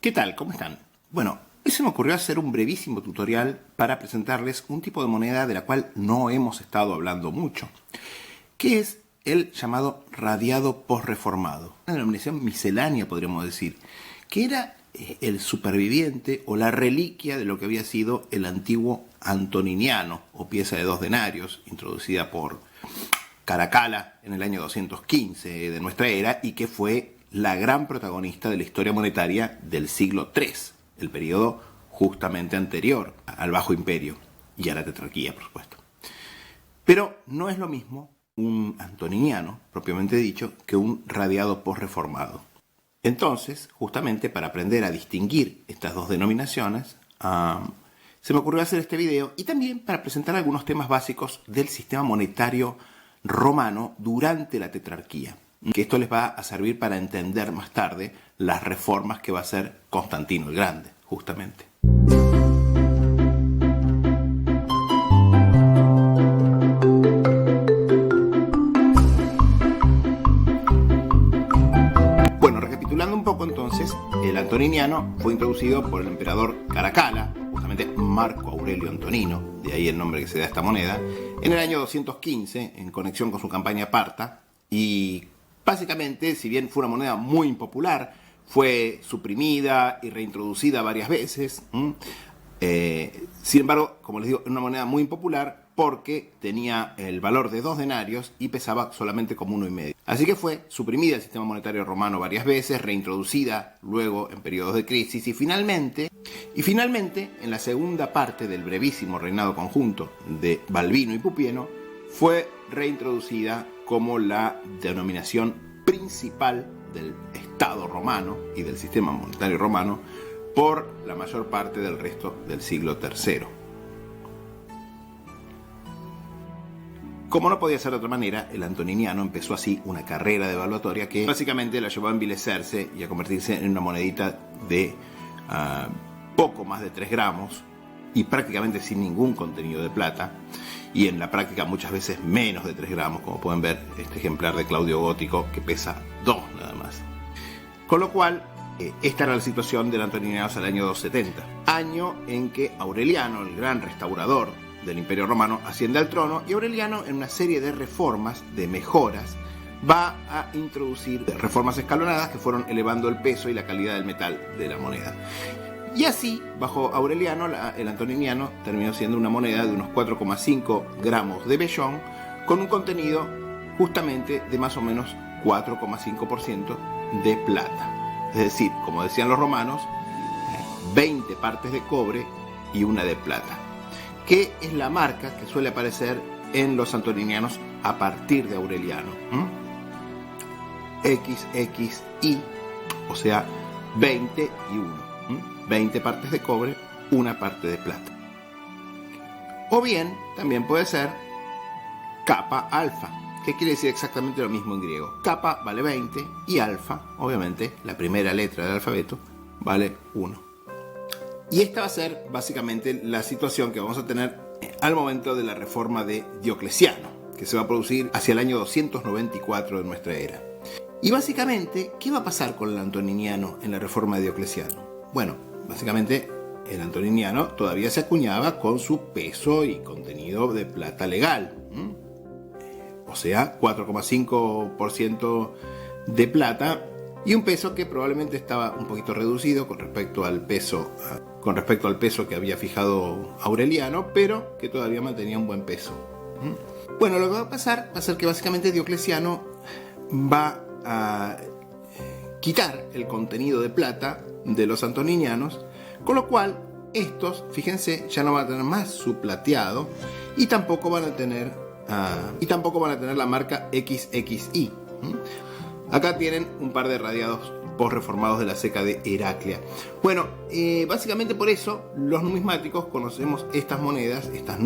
¿Qué tal? ¿Cómo están? Bueno, hoy se me ocurrió hacer un brevísimo tutorial para presentarles un tipo de moneda de la cual no hemos estado hablando mucho, que es el llamado radiado posreformado, una denominación miscelánea podríamos decir, que era el superviviente o la reliquia de lo que había sido el antiguo antoniniano o pieza de 2 denarios, introducida por Caracalla en el año 215 de nuestra era y que fue la gran protagonista de la historia monetaria del siglo III, el periodo justamente anterior al Bajo Imperio y a la tetrarquía, por supuesto. Pero no es lo mismo un antoniniano, propiamente dicho, que un radiado posreformado. Entonces, justamente para aprender a distinguir estas dos denominaciones, se me ocurrió hacer este video y también para presentar algunos temas básicos del sistema monetario romano durante la tetrarquía, que esto les va a servir para entender más tarde las reformas que va a hacer Constantino el Grande, justamente. Bueno, recapitulando un poco entonces, el antoniniano fue introducido por el emperador Caracalla, justamente Marco Aurelio Antonino, de ahí el nombre que se da a esta moneda, en el año 215, en conexión con su campaña parta, y básicamente, si bien fue una moneda muy impopular, fue suprimida y reintroducida varias veces. Sin embargo, como les digo, es una moneda muy impopular porque tenía el valor de 2 denarios y pesaba solamente como 1,5. Así que fue suprimida el sistema monetario romano varias veces, reintroducida luego en periodos de crisis y finalmente, en la segunda parte del brevísimo reinado conjunto de Balbino y Pupieno, fue reintroducida como la denominación principal del Estado romano y del sistema monetario romano por la mayor parte del resto del siglo III. Como no podía ser de otra manera, el antoniniano empezó así una carrera devaluatoria que básicamente la llevó a envilecerse y a convertirse en una monedita de poco más de 3 gramos y prácticamente sin ningún contenido de plata, y en la práctica muchas veces menos de 3 gramos, como pueden ver este ejemplar de Claudio Gótico que pesa 2 nada más. Con lo cual, esta era la situación del antoniniano hasta el año 270, año en que Aureliano, el gran restaurador del Imperio Romano, asciende al trono, y Aureliano, en una serie de reformas, de mejoras, va a introducir reformas escalonadas que fueron elevando el peso y la calidad del metal de la moneda. Y así, bajo Aureliano, el antoniniano terminó siendo una moneda de unos 4,5 gramos de vellón, con un contenido justamente de más o menos 4,5% de plata. Es decir, como decían los romanos, 20 partes de cobre y una de plata, que es la marca que suele aparecer en los antoninianos a partir de Aureliano. XXI, o sea, 20 y 1. 20 partes de cobre, una parte de plata. O bien, también puede ser kappa alfa, que quiere decir exactamente lo mismo en griego. Kappa vale 20 y alfa, obviamente, la primera letra del alfabeto, vale 1. Y esta va a ser básicamente la situación que vamos a tener al momento de la reforma de Diocleciano, que se va a producir hacia el año 294 de nuestra era. Y básicamente, ¿qué va a pasar con el antoniniano en la reforma de Diocleciano? Bueno, básicamente el antoniniano todavía se acuñaba con su peso y contenido de plata legal. O sea, 4,5% de plata y un peso que probablemente estaba un poquito reducido con respecto al peso que había fijado Aureliano, pero que todavía mantenía un buen peso. Bueno, lo que va a pasar va a ser que básicamente Diocleciano va a quitar el contenido de plata de los antoninianos, con lo cual estos, fíjense, ya no van a tener más su plateado y tampoco van a tener la marca XXI. Acá tienen un par de radiados posreformados de la ceca de Heraclea. Bueno, básicamente por eso los numismáticos conocemos estas monedas, estos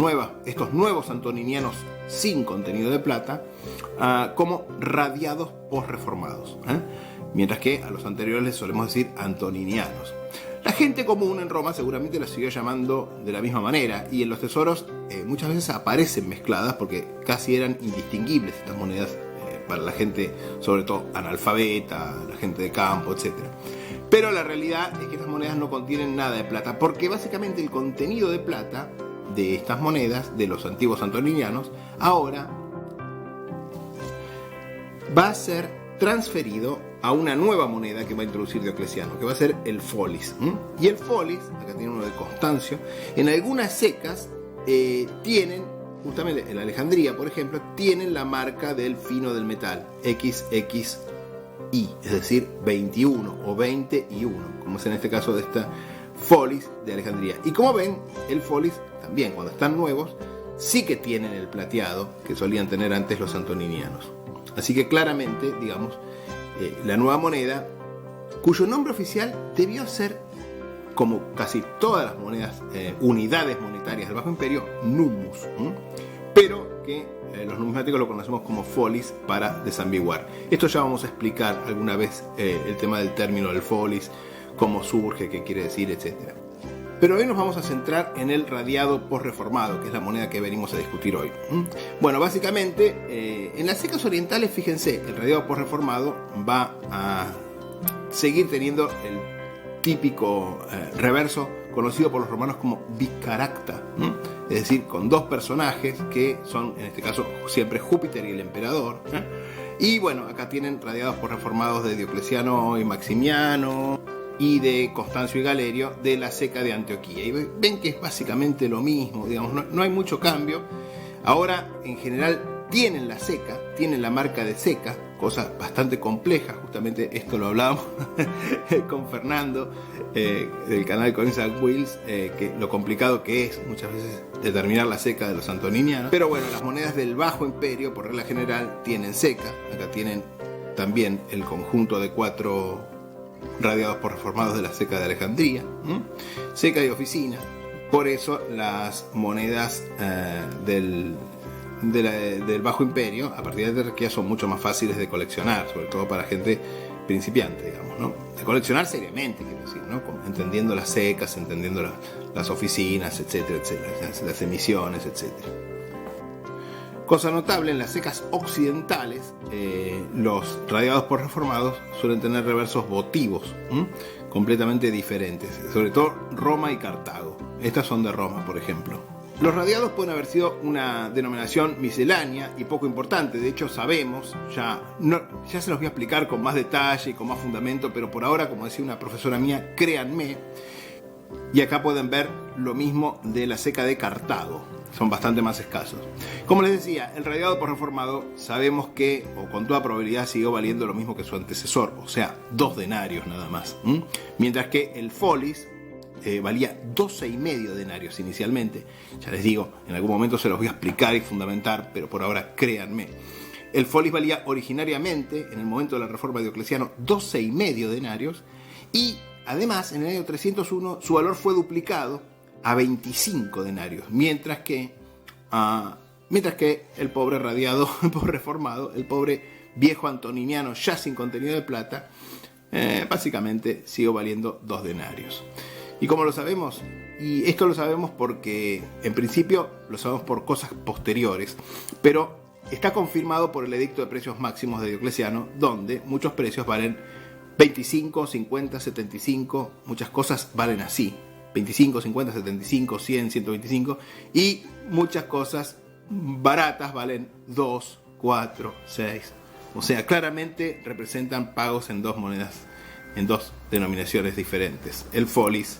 nuevos antoninianos sin contenido de plata, como radiados posreformados, mientras que a los anteriores les solemos decir antoninianos. La gente común en Roma seguramente las siguió llamando de la misma manera, y en los tesoros muchas veces aparecen mezcladas porque casi eran indistinguibles estas monedas para la gente, sobre todo analfabeta, la gente de campo, etc. Pero la realidad es que estas monedas no contienen nada de plata, porque básicamente el contenido de plata de estas monedas, de los antiguos antoninianos, ahora va a ser transferido a una nueva moneda que va a introducir Diocleciano, que va a ser el folis. Y el folis, acá tiene uno de Constancio, en algunas secas tienen, justamente en Alejandría, por ejemplo, tienen la marca del fino del metal, XXI, es decir, 21 o 20 y 1, como es en este caso de esta folis de Alejandría. Y como ven, el folis también, cuando están nuevos, sí que tienen el plateado que solían tener antes los antoninianos. Así que claramente, digamos, la nueva moneda, cuyo nombre oficial debió ser, como casi todas las monedas, unidades monetarias del Bajo Imperio, numus, pero que los numismáticos lo conocemos como folis para desambiguar. Esto ya vamos a explicar alguna vez el tema del término del folis, cómo surge, qué quiere decir, etc. Pero hoy nos vamos a centrar en el radiado posreformado, que es la moneda que venimos a discutir hoy. Bueno, básicamente, en las secas orientales, fíjense, el radiado posreformado va a seguir teniendo el típico reverso conocido por los romanos como bicaracta, es decir, con dos personajes que son, en este caso, siempre Júpiter y el emperador. Y bueno, acá tienen radiados posreformados de Diocleciano y Maximiano, y de Constancio y Galerio de la seca de Antioquía. Y ven que es básicamente lo mismo, digamos, no hay mucho cambio. Ahora, en general, tienen la seca, tienen la marca de seca, cosa bastante compleja, justamente esto lo hablábamos con Fernando, del canal Coinside Wheels, que lo complicado que es muchas veces determinar la seca de los antoninianos. Pero bueno, las monedas del Bajo Imperio, por regla general, tienen seca. Acá tienen también el conjunto de 4 radiados posreformados de la seca de Alejandría, seca de oficina. Por eso las monedas del Bajo Imperio, a partir de Antioquía, son mucho más fáciles de coleccionar, sobre todo para gente principiante, digamos, ¿no? De coleccionar seriamente, quiero decir, ¿no? Entendiendo las secas, entendiendo las oficinas, etcétera, etcétera, las emisiones, etcétera. Cosa notable, en las secas occidentales, los radiados posreformados suelen tener reversos votivos, completamente diferentes, sobre todo Roma y Cartago. Estas son de Roma, por ejemplo. Los radiados pueden haber sido una denominación miscelánea y poco importante. De hecho, sabemos, ya se los voy a explicar con más detalle y con más fundamento, pero por ahora, como decía una profesora mía, créanme. Y acá pueden ver lo mismo de la seca de Cartago. Son bastante más escasos. Como les decía, el radiado posreformado sabemos que, o con toda probabilidad, siguió valiendo lo mismo que su antecesor, o sea, 2 denarios nada más. Mientras que el folis valía 12,5 denarios inicialmente. Ya les digo, en algún momento se los voy a explicar y fundamentar, pero por ahora créanme. El folis valía originariamente, en el momento de la reforma de Diocleciano, 12,5 denarios, y además, en el año 301, su valor fue duplicado a 25 denarios, mientras que el pobre radiado posreformado, el pobre viejo antoniniano ya sin contenido de plata, básicamente siguió valiendo 2 denarios. ¿Y cómo lo sabemos? Y esto lo sabemos porque, en principio, lo sabemos por cosas posteriores, pero está confirmado por el edicto de precios máximos de Diocleciano, donde muchos precios valen 25, 50, 75, muchas cosas valen así. 25, 50, 75, 100, 125, y muchas cosas baratas valen 2, 4, 6. O sea, claramente representan pagos en 2 monedas, en 2 denominaciones diferentes, el folis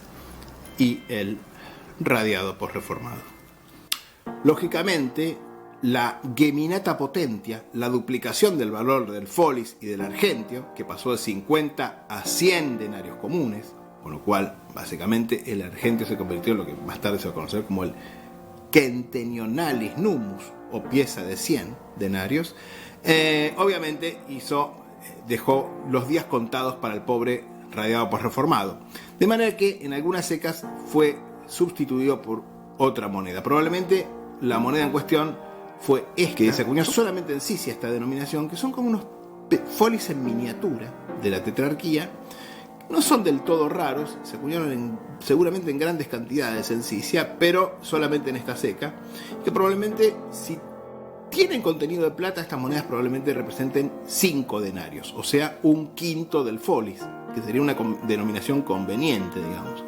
y el radiado posreformado. Lógicamente, la geminata potentia, la duplicación del valor del folis y del argentio, que pasó de 50 a 100 denarios comunes, con lo cual, básicamente, el argentio se convirtió en lo que más tarde se va a conocer como el centenionalis numus, o pieza de 100 denarios. Obviamente dejó los días contados para el pobre radiado posreformado. De manera que en algunas secas fue sustituido por otra moneda. Probablemente la moneda en cuestión fue esta, que se acuñó solamente en Sicilia esta denominación, que son como unos folis en miniatura de la tetrarquía. No son del todo raros, se acuñaron seguramente en grandes cantidades en Sicilia, pero solamente en esta seca, que probablemente si tienen contenido de plata, estas monedas probablemente representen 5 denarios, o sea, un quinto del folis, que sería una denominación conveniente, digamos.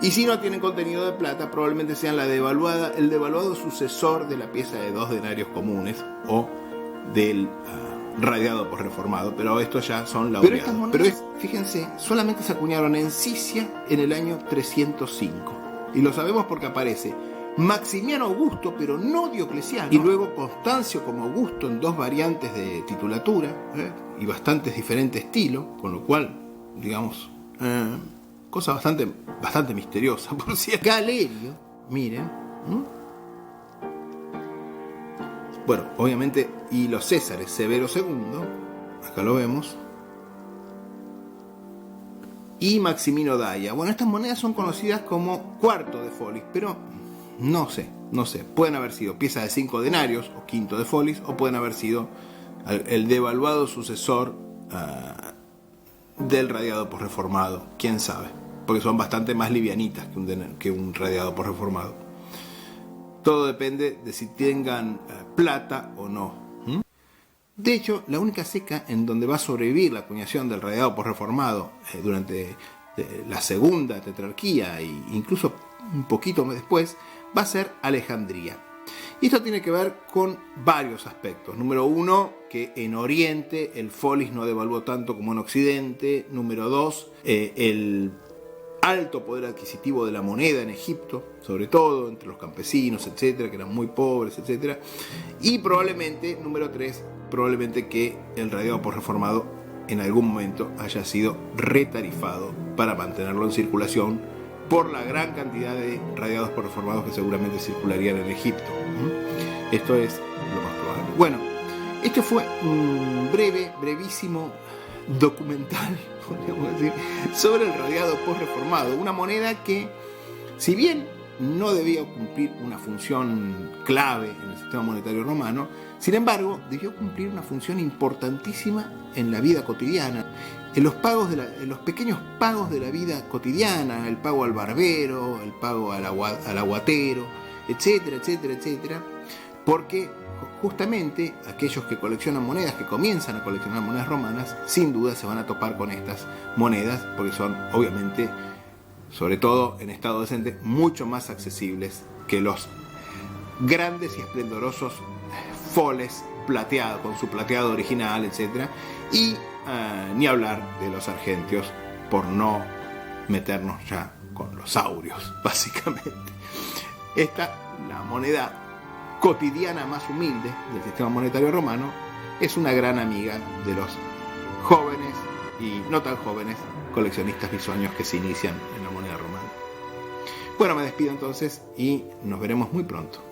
Y si no tienen contenido de plata, probablemente sean el devaluado sucesor de la pieza de 2 denarios comunes o del radiado por reformado, pero estos ya son laureados. Pero fíjense, solamente se acuñaron en Sicilia en el año 305. Y lo sabemos porque aparece Maximiano Augusto, pero no Diocleciano, y luego Constancio como Augusto en 2 variantes de titulatura, y bastantes diferentes estilos, con lo cual, digamos, cosa bastante misteriosa, por cierto. Galerio, miren. Bueno, obviamente, y los Césares, Severo II, acá lo vemos, y Maximino Daia. Bueno, estas monedas son conocidas como cuarto de folis, pero no sé, pueden haber sido piezas de 5 denarios o quinto de folis, o pueden haber sido el devaluado sucesor del radiado por reformado, quién sabe, porque son bastante más livianitas que un radiado por reformado. Todo depende de si tengan plata o no. De hecho, la única ceca en donde va a sobrevivir la acuñación del radiado por reformado durante la segunda tetrarquía e incluso un poquito después, va a ser Alejandría. Y esto tiene que ver con varios aspectos. Número 1, que en Oriente el folis no devaluó tanto como en Occidente. Número 2, el alto poder adquisitivo de la moneda en Egipto, sobre todo entre los campesinos, etcétera, que eran muy pobres, etcétera. Y probablemente, número 3, probablemente que el radiado por reformado en algún momento haya sido retarifado para mantenerlo en circulación por la gran cantidad de radiados por reformados que seguramente circularían en Egipto. Esto es lo más probable. Bueno, este fue un brevísimo documental, podríamos decir, sobre el radiado por reformado, una moneda que, si bien no debía cumplir una función clave en el sistema monetario romano, sin embargo, debió cumplir una función importantísima en la vida cotidiana, en los pequeños pagos de la vida cotidiana, el pago al barbero, el pago al aguatero, etcétera, etcétera, etcétera, porque justamente aquellos que coleccionan monedas, que comienzan a coleccionar monedas romanas, sin duda se van a topar con estas monedas, porque son, obviamente, sobre todo en estado decente, mucho más accesibles que los grandes y esplendorosos foles plateados, con su plateado original, etcétera, y ni hablar de los argentios, por no meternos ya con los aurios, básicamente. Esta, la moneda cotidiana más humilde del sistema monetario romano, es una gran amiga de los jóvenes y no tan jóvenes coleccionistas bisoños que se inician en la moneda romana. Bueno, me despido entonces y nos veremos muy pronto.